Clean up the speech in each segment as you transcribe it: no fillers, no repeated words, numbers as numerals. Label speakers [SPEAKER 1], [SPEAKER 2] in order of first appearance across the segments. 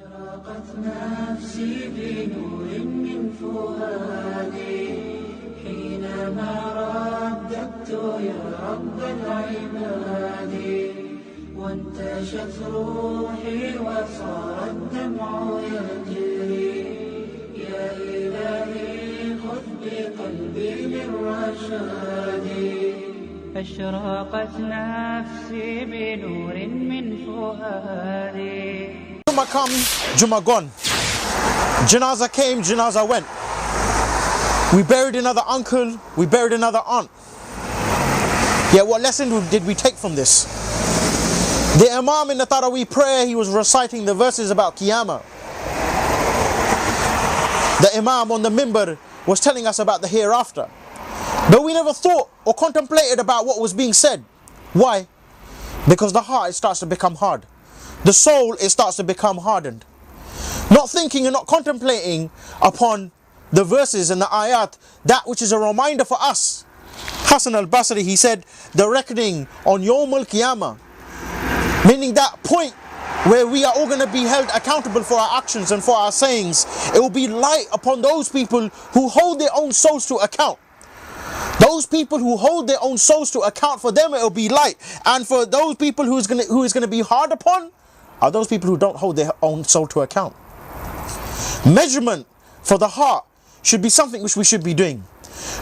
[SPEAKER 1] أشرقت نفسي بنور من فؤادي حينما رددت يا رب العباد وانتشت روحي وصار الدمع يجري يا إلهي خذ بقلبي للرشاد أشرقت نفسي بنور من فؤادي.
[SPEAKER 2] Juma come, Juma gone. Janaza came, Janaza went. We buried another uncle, we buried another aunt. Yet what lesson did we take from this? The Imam in the Taraweeh prayer, he was reciting the verses about Qiyamah. The Imam on the Mimbar was telling us about the hereafter. But we never thought or contemplated about what was being said. Why? Because the heart, it starts to become hard. The soul, it starts to become hardened. Not thinking and not contemplating upon the verses and the ayat, that which is a reminder for us. Hassan al-Basri, he said, the reckoning on Yawm al-Qiyamah, meaning that point where we are all going to be held accountable for our actions and for our sayings, it will be light upon those people who hold their own souls to account. Those people who hold their own souls to account, for them it will be light. And for those people who is going to be hard upon, are those people who don't hold their own soul to account. Measurement for the heart should be something which we should be doing.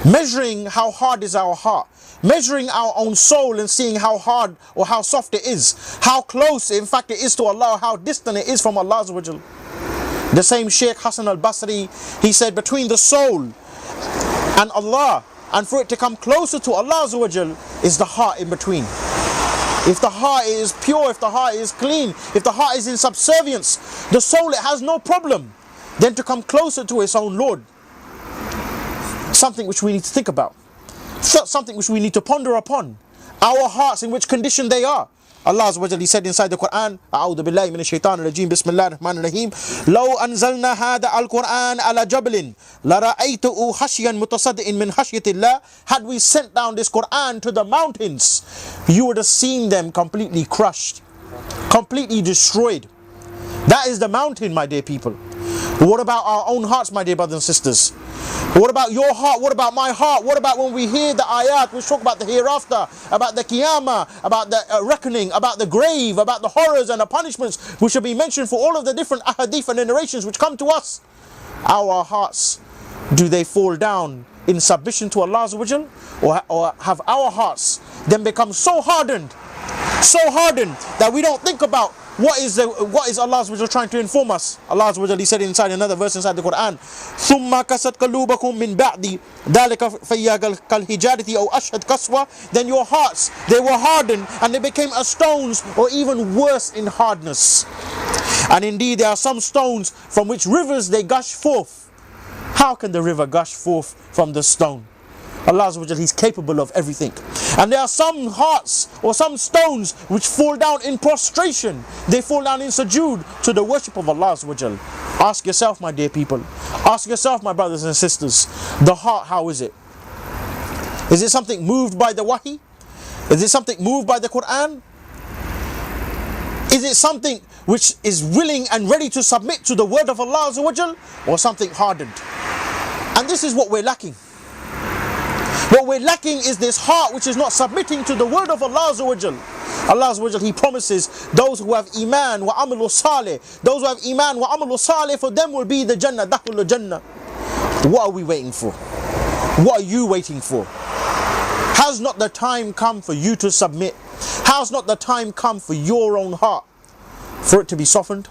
[SPEAKER 2] Measuring how hard is our heart. Measuring our own soul and seeing how hard or how soft it is. How close in fact it is to Allah, how distant it is from Allah. The same Shaykh Hassan al-Basri, he said between the soul and Allah, and for it to come closer to Allah is the heart in between. If the heart is pure, if the heart is clean, if the heart is in subservience, the soul, it has no problem then to come closer to its own Lord. Something which we need to think about. Something which we need to ponder upon. Our hearts, in which condition they are. Allah Azza wa Jalla, he said inside the Quran, A'udhu billahi minash shaitanir rajeem, Bismillahir Rahmanir Rahim, Law anzalna hada al-Quran ala jabalin, la ra'aytuhu khashyan mutasaddiin min khashyatillah. Had we sent down this Quran to the mountains, you would have seen them completely crushed, completely destroyed. That is the mountain, my dear people. What about our own hearts, my dear brothers and sisters? What about your heart? What about my heart? What about when we hear the ayat which talk about the hereafter, about the qiyamah, about the reckoning, about the grave, about the horrors and the punishments which shall be mentioned for all of the different ahadith and narrations which come to us? Our hearts, do they fall down in submission to Allah Azza wa Jal? Or have our hearts then become so hardened that we don't think about what is Allah Azza wa Jal trying to inform us? Allah Azza wa Jal, he said inside another verse inside the Quran, ثُمَّ كَسَتْ قَلُوبَكُم مِّن بَعْدِ ذَلِكَ فَيَّا كَالْحِجَارَةِ أَوْ أَشْهَدْ قَسْوَةً. Then your hearts, they were hardened and they became as stones, or even worse in hardness. And indeed there are some stones from which rivers they gush forth. How can the river gush forth from the stone? Allah Azza wa Jal, he's capable of everything. And there are some hearts or some stones which fall down in prostration. They fall down in sujood to the worship of Allah Azza wa Jal. Ask yourself, my dear people. Ask yourself, my brothers and sisters. The heart, how is it? Is it something moved by the wahi? Is it something moved by the Quran? Is it something which is willing and ready to submit to the word of Allah Azza wa Jal? Or something hardened? And this is what we're lacking. What we're lacking is this heart which is not submitting to the word of Allah Azza wa Jal. Allah Azza wa Jal, he promises those who have iman wa amalu salih, those who have iman wa amalu salih, for them will be the Jannah, dakhul Jannah. What are we waiting for? What are you waiting for? Has not the time come for you to submit? Has not the time come for your own heart, for it to be softened?